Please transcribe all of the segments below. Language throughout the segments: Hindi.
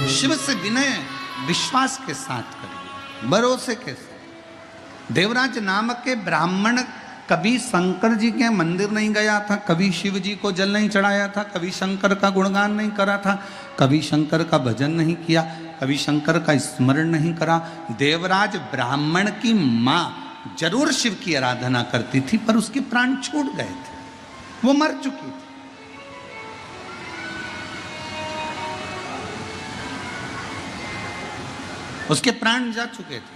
शिव से विनय विश्वास के साथ करिए, भरोसे के साथ। देवराज नामक के ब्राह्मण कभी शंकर जी के मंदिर नहीं गया था, कभी शिव जी को जल नहीं चढ़ाया था, कभी शंकर का गुणगान नहीं करा था, कभी शंकर का भजन नहीं किया, कभी शंकर का स्मरण नहीं करा। देवराज ब्राह्मण की माँ जरूर शिव की आराधना करती थी, पर उसके प्राण छूट गए थे, वो मर चुकी थी। उसके प्राण जा चुके थे।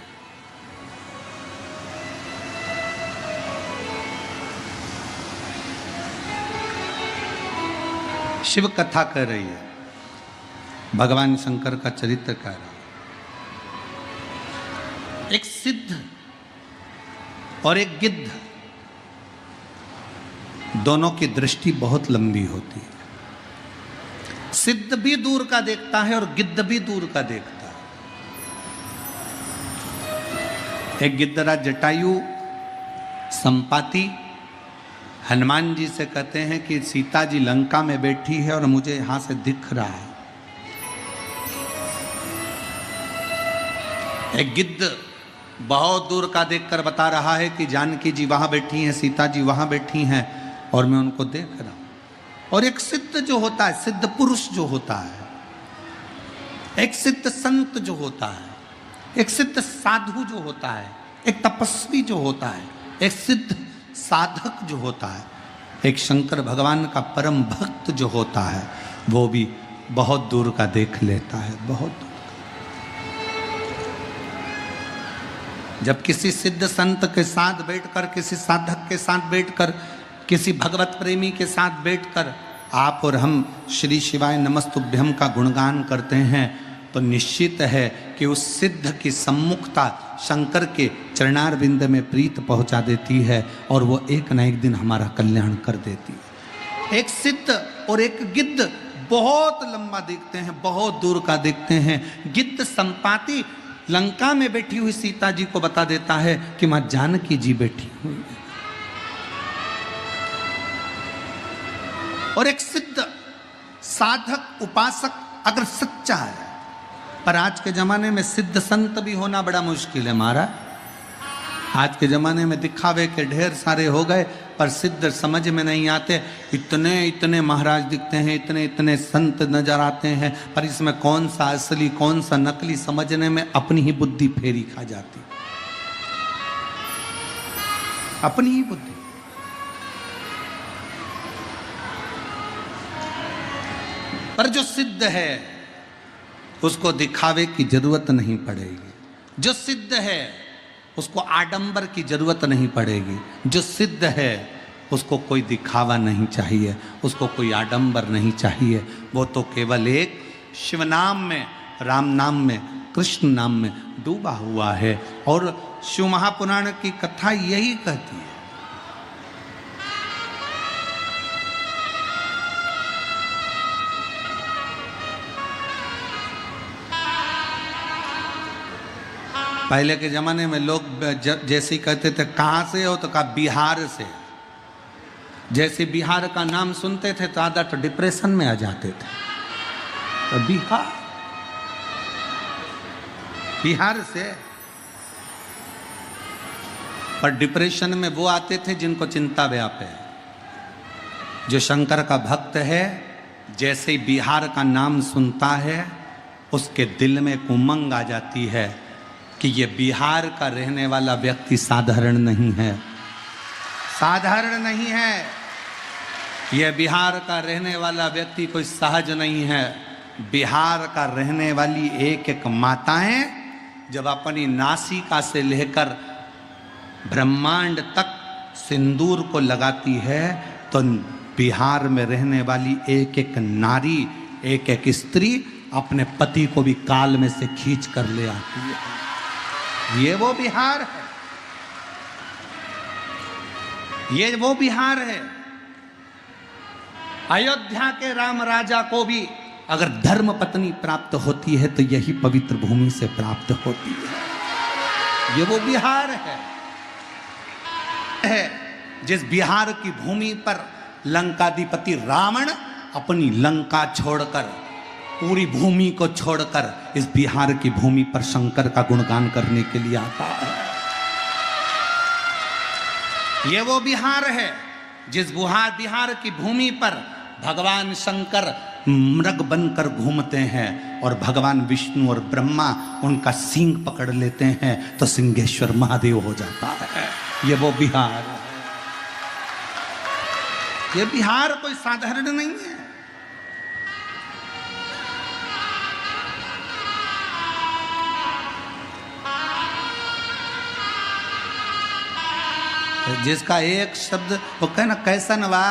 शिव कथा कर रही है, भगवान शंकर का चरित्र कह रहा है। एक सिद्ध और एक गिद्ध, दोनों की दृष्टि बहुत लंबी होती है। सिद्ध भी दूर का देखता है और गिद्ध भी दूर का देखता है। एक गिद्धराज जटायु संपाति हनुमान जी से कहते हैं कि सीता जी लंका में बैठी है और मुझे यहां से दिख रहा है। एक गिद्ध बहुत दूर का देखकर बता रहा है कि जानकी जी वहां बैठी हैं, सीता जी वहां बैठी हैं और मैं उनको देख रहा हूं। और एक सिद्ध जो होता है, सिद्ध पुरुष जो होता है, एक सिद्ध संत जो होता है, एक सिद्ध साधु जो होता है, एक तपस्वी जो होता है, एक सिद्ध साधक जो होता है, एक शंकर भगवान का परम भक्त जो होता है, वो भी बहुत दूर का देख लेता है, बहुत दूर। जब किसी सिद्ध संत के साथ बैठकर, किसी साधक के साथ बैठकर, किसी भगवत प्रेमी के साथ बैठकर आप और हम श्री शिवाय नमस्तुभ्यम का गुणगान करते हैं, तो निश्चित है कि उस सिद्ध की सम्मुखता शंकर के चरणारविंद में प्रीत पहुंचा देती है और वो एक न एक दिन हमारा कल्याण कर देती है। एक सिद्ध और एक गिद्ध बहुत लंबा देखते हैं, बहुत दूर का देखते हैं। गिद्ध संपाति लंका में बैठी हुई सीता जी को बता देता है कि मां जानकी जी बैठी हुई है। और एक सिद्ध साधक उपासक अगर सच्चा है, पर आज के जमाने में सिद्ध संत भी होना बड़ा मुश्किल है महाराज। आज के जमाने में दिखावे के ढेर सारे हो गए, पर सिद्ध समझ में नहीं आते। इतने इतने महाराज दिखते हैं, इतने इतने संत नजर आते हैं, पर इसमें कौन सा असली कौन सा नकली समझने में अपनी ही बुद्धि फेरी खा जाती, अपनी ही बुद्धि। पर जो सिद्ध है उसको दिखावे की जरूरत नहीं पड़ेगी। जो सिद्ध है उसको आडंबर की जरूरत नहीं पड़ेगी। जो सिद्ध है उसको कोई दिखावा नहीं चाहिए, उसको कोई आडंबर नहीं चाहिए। वो तो केवल एक शिव नाम में, राम नाम में, कृष्ण नाम में डूबा हुआ है। और शिव महापुराण की कथा यही कहती है। पहले के जमाने में लोग जैसे कहते थे कहाँ से हो, तो कहा बिहार से। जैसे बिहार का नाम सुनते थे तो आधा तो डिप्रेशन में आ जाते थे। तो बिहार से। पर डिप्रेशन में वो आते थे जिनको चिंता व्याप है। जो शंकर का भक्त है, जैसे ही बिहार का नाम सुनता है उसके दिल में एक उमंग आ जाती है कि ये बिहार का रहने वाला व्यक्ति साधारण नहीं है, साधारण नहीं है। ये बिहार का रहने वाला व्यक्ति कोई सहज नहीं है। बिहार का रहने वाली एक एक माताएं जब अपनी नासिका से लेकर ब्रह्मांड तक सिंदूर को लगाती है, तो बिहार में रहने वाली एक एक नारी, एक एक स्त्री अपने पति को भी काल में से खींच कर ले आती है। ये वो बिहार है, ये वो बिहार है। अयोध्या के राम राजा को भी अगर धर्म पत्नी प्राप्त होती है तो यही पवित्र भूमि से प्राप्त होती है। ये वो बिहार है जिस बिहार की भूमि पर लंकाधिपति रावण अपनी लंका छोड़कर पूरी भूमि को छोड़कर इस बिहार की भूमि पर शंकर का गुणगान करने के लिए आता है। ये वो बिहार है जिस बिहार की भूमि पर भगवान शंकर मृग बनकर घूमते हैं और भगवान विष्णु और ब्रह्मा उनका सींग पकड़ लेते हैं तो सिंहेश्वर महादेव हो जाता है। ये वो बिहार है। ये बिहार कोई साधारण नहीं है। जिसका एक शब्द वो कहे ना कैसन बा,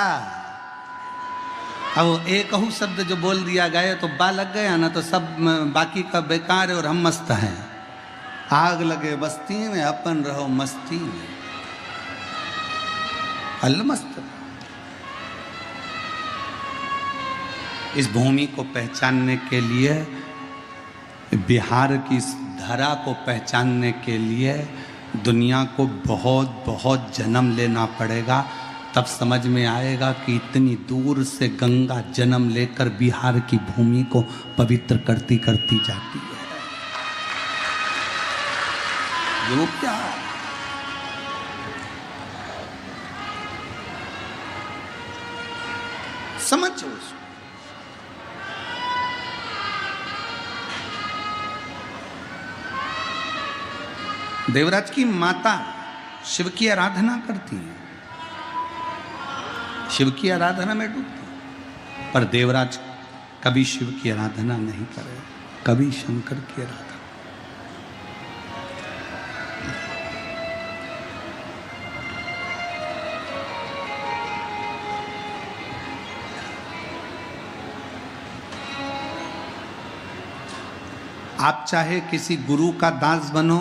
अब एक ही शब्द जो बोल दिया गया तो बा लग गया ना, तो सब बाकी का बेकार है और हम मस्त हैं। आग लगे बस्ती में अपन रहो मस्ती में, अलमस्त। इस भूमि को पहचानने के लिए, बिहार की इस धरा को पहचानने के लिए दुनिया को बहुत बहुत जन्म लेना पड़ेगा। तब समझ में आएगा कि इतनी दूर से गंगा जन्म लेकर बिहार की भूमि को पवित्र करती करती जाती है। वो क्या समझो उसको। देवराज की माता शिव की आराधना करती है, शिव की आराधना में डूबती, पर देवराज कभी शिव की आराधना नहीं करे, कभी शंकर की आराधना। आप चाहे किसी गुरु का दास बनो,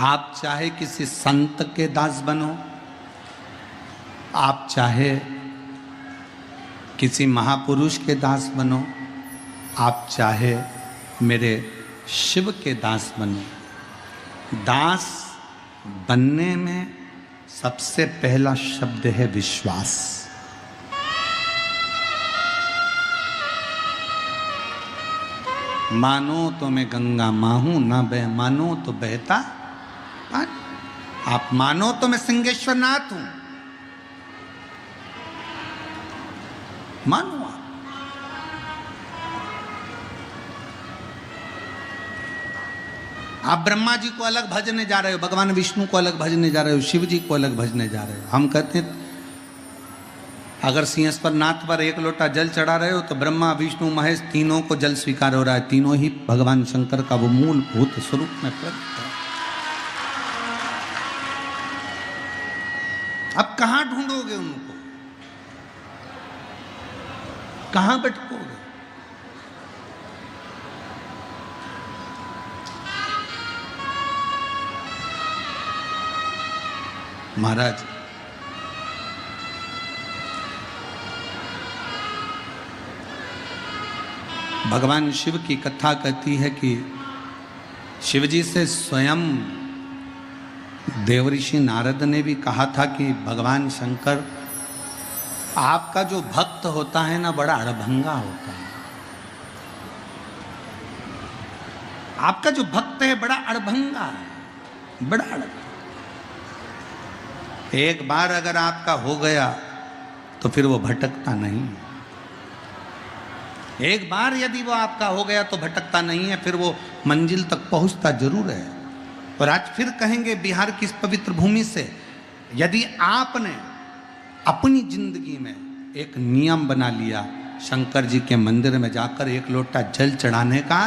आप चाहे किसी संत के दास बनो, आप चाहे किसी महापुरुष के दास बनो, आप चाहे मेरे शिव के दास बनो, दास बनने में सबसे पहला शब्द है विश्वास। मानो तो मैं गंगा माँ हूं, ना बह मानो तो बहता। आप मानो तो मैं सिंहेश्वर नाथ हूं, मानो आप ब्रह्मा जी को अलग भजने जा रहे हो, भगवान विष्णु को अलग भजने जा रहे हो, शिव जी को अलग भजने जा रहे हो। हम कहते हैं अगर सिंहेश्वर नाथ पर एक लोटा जल चढ़ा रहे हो तो ब्रह्मा विष्णु महेश तीनों को जल स्वीकार हो रहा है, तीनों ही भगवान शंकर का वो मूलभूत स्वरूप में प्रकट है। अब कहां ढूंढोगे उनको, कहां भटकोगे? महाराज भगवान शिव की कथा कहती है कि शिवजी से स्वयं देवऋषि नारद ने भी कहा था कि भगवान शंकर आपका जो भक्त होता है ना बड़ा अड़भंगा होता है, आपका जो भक्त है बड़ा अड़भंगा है, बड़ा अड़भंगा। एक बार अगर आपका हो गया तो फिर वो भटकता नहीं, एक बार यदि वो आपका हो गया तो भटकता नहीं है, फिर वो मंजिल तक पहुंचता जरूर है। और आज फिर कहेंगे बिहार की इस पवित्र भूमि से, यदि आपने अपनी जिंदगी में एक नियम बना लिया शंकर जी के मंदिर में जाकर एक लोटा जल चढ़ाने का,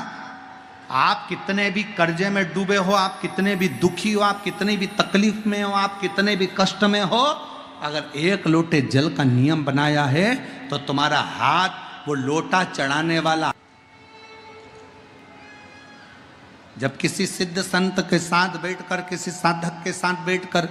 आप कितने भी कर्जे में डूबे हो, आप कितने भी दुखी हो, आप कितने भी तकलीफ में हो, आप कितने भी कष्ट में हो, अगर एक लोटे जल का नियम बनाया है तो तुम्हारा हाथ वो लोटा चढ़ाने वाला, जब किसी सिद्ध संत के साथ बैठकर, किसी साधक के साथ बैठकर,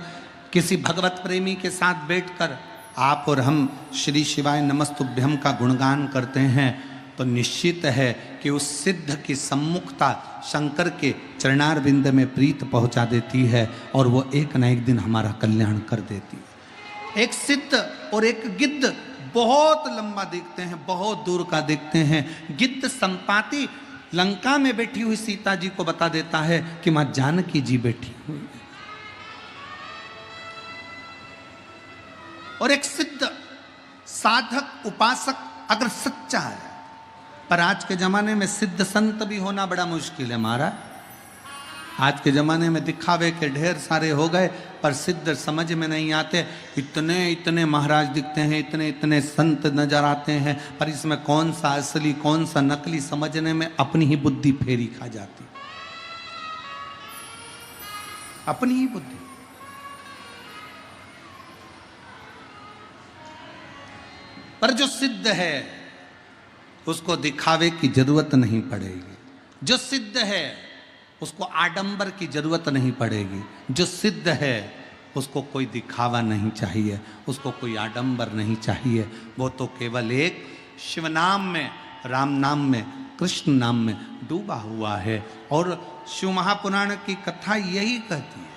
किसी भगवत प्रेमी के साथ बैठकर आप और हम श्री शिवाय नमस्तुभ्यम का गुणगान करते हैं तो निश्चित है कि उस सिद्ध की सम्मुखता शंकर के चरणारविंद में प्रीत पहुंचा देती है और वो एक न एक दिन हमारा कल्याण कर देती है। एक सिद्ध और एक गिद्ध बहुत लंबा दिखते हैं, बहुत दूर का दिखते हैं। गिद्ध संपाति लंका में बैठी हुई सीता जी को बता देता है कि मां जानकी जी बैठी हुई है। और एक सिद्ध साधक उपासक अगर सच्चा है, पर आज के जमाने में सिद्ध संत भी होना बड़ा मुश्किल है महाराज। आज के जमाने में दिखावे के ढेर सारे हो गए, पर सिद्ध समझ में नहीं आते। इतने इतने महाराज दिखते हैं, इतने इतने संत नजर आते हैं, पर इसमें कौन सा असली कौन सा नकली समझने में अपनी ही बुद्धि फेरी खा जाती, अपनी ही बुद्धि। पर जो सिद्ध है उसको दिखावे की जरूरत नहीं पड़ेगी। जो सिद्ध है उसको आडंबर की जरूरत नहीं पड़ेगी। जो सिद्ध है उसको कोई दिखावा नहीं चाहिए, उसको कोई आडंबर नहीं चाहिए। वो तो केवल एक शिव नाम में, राम नाम में, कृष्ण नाम में डूबा हुआ है। और शिव महापुराण की कथा यही कहती है।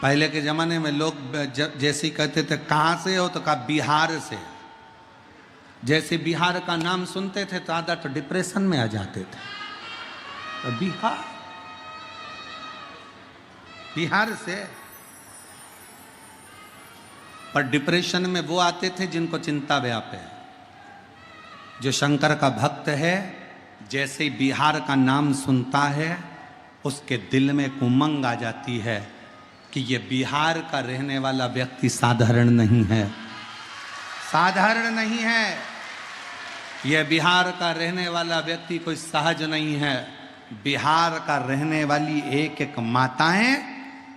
पहले के जमाने में लोग जैसे कहते थे कहाँ से हो, तो कहा बिहार से। जैसे बिहार का नाम सुनते थे तो आधा तो डिप्रेशन में आ जाते थे। तो बिहार से। पर डिप्रेशन में वो आते थे जिनको चिंता व्याप है। जो शंकर का भक्त है, जैसे ही बिहार का नाम सुनता है उसके दिल में एक उमंग आ जाती है कि ये बिहार का रहने वाला व्यक्ति साधारण नहीं है, साधारण नहीं है। यह बिहार का रहने वाला व्यक्ति कोई सहज नहीं है। बिहार का रहने वाली एक एक माताएं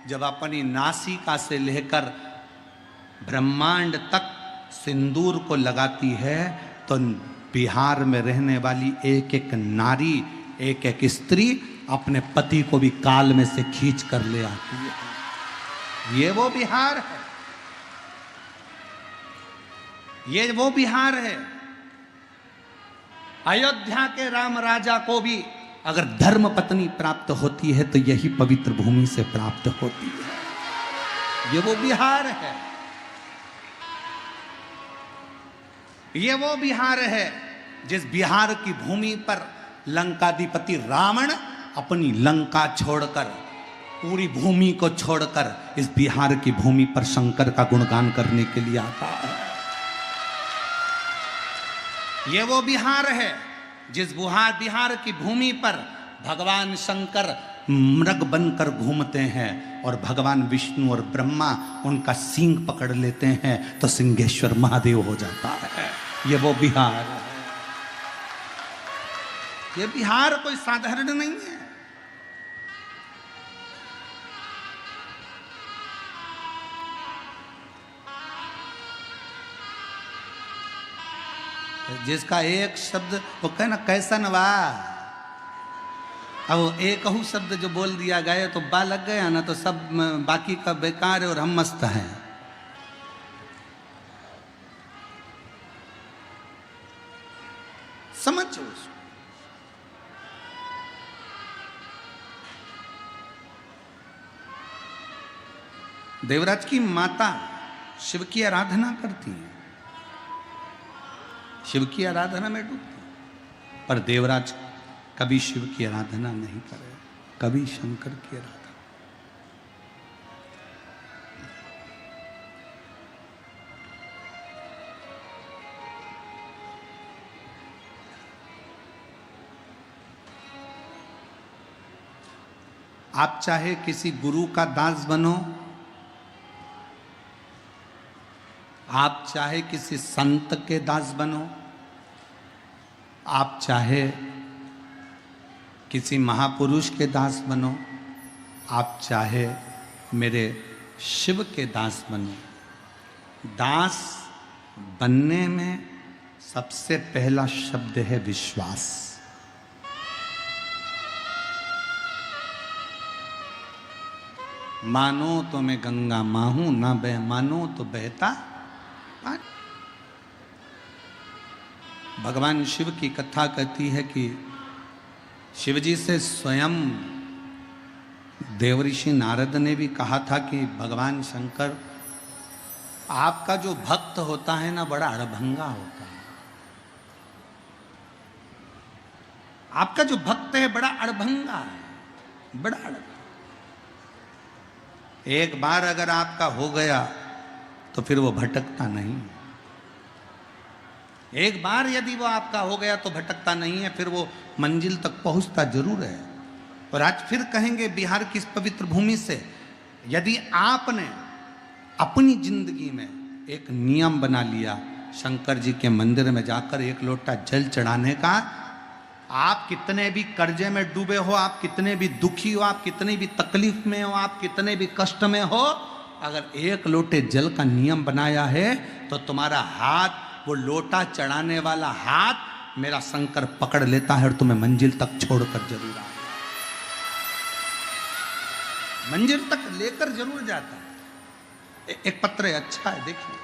जब अपनी नासिका से लेकर ब्रह्मांड तक सिंदूर को लगाती है, तो बिहार में रहने वाली एक एक नारी, एक एक स्त्री अपने पति को भी काल में से खींच कर ले आती है। ये वो बिहार है, ये वो बिहार है। अयोध्या के राम राजा को भी अगर धर्म पत्नी प्राप्त होती है तो यही पवित्र भूमि से प्राप्त होती है। ये वो बिहार है, ये वो बिहार है जिस बिहार की भूमि पर लंकाधिपति रावण अपनी लंका छोड़कर, पूरी भूमि को छोड़कर इस बिहार की भूमि पर शंकर का गुणगान करने के लिए आता है। ये वो बिहार है जिस बिहार की भूमि पर भगवान शंकर मृग बनकर घूमते हैं और भगवान विष्णु और ब्रह्मा उनका सींग पकड़ लेते हैं तो सिंहेश्वर महादेव हो जाता है। ये वो बिहार है। ये बिहार कोई साधारण नहीं है। जिसका एक शब्द वो कहे ना कैसा नवा, अब एक ही शब्द जो बोल दिया गया तो बा लग गया ना, तो सब बाकी का बेकार है और हम मस्त हैं। समझो उसको। देवराज की माता शिव की आराधना करती है, शिव की आराधना में डूबती, पर देवराज कभी शिव की आराधना नहीं करे, कभी शंकर की आराधना। आप चाहे किसी गुरु का दास बनो, आप चाहे किसी संत के दास बनो, आप चाहे किसी महापुरुष के दास बनो, आप चाहे मेरे शिव के दास बनो, दास बनने में सबसे पहला शब्द है विश्वास। मानो तो मैं गंगा मां हूं, ना बह मानो तो बहता पानी। भगवान शिव की कथा कहती है कि शिवजी से स्वयं देवऋषि नारद ने भी कहा था कि भगवान शंकर, आपका जो भक्त होता है ना, बड़ा अड़भंगा होता है। आपका जो भक्त है बड़ा अड़भंगा है, बड़ा अड़भंगा। एक बार अगर आपका हो गया तो फिर वो भटकता नहीं। एक बार यदि वो आपका हो गया तो भटकता नहीं है, फिर वो मंजिल तक पहुंचता जरूर है। और आज फिर कहेंगे बिहार की इस पवित्र भूमि से, यदि आपने अपनी जिंदगी में एक नियम बना लिया शंकर जी के मंदिर में जाकर एक लोटा जल चढ़ाने का, आप कितने भी कर्जे में डूबे हो, आप कितने भी दुखी हो, आप कितने भी तकलीफ में हो, आप कितने भी कष्ट में हो, अगर एक लोटे जल का नियम बनाया है तो तुम्हारा हाथ, वो लोटा चढ़ाने वाला हाथ मेरा शंकर पकड़ लेता है और तुम्हें मंजिल तक छोड़कर जरूर आएगा, मंजिल तक लेकर जरूर जाता है। एक पत्र अच्छा है, देखिए।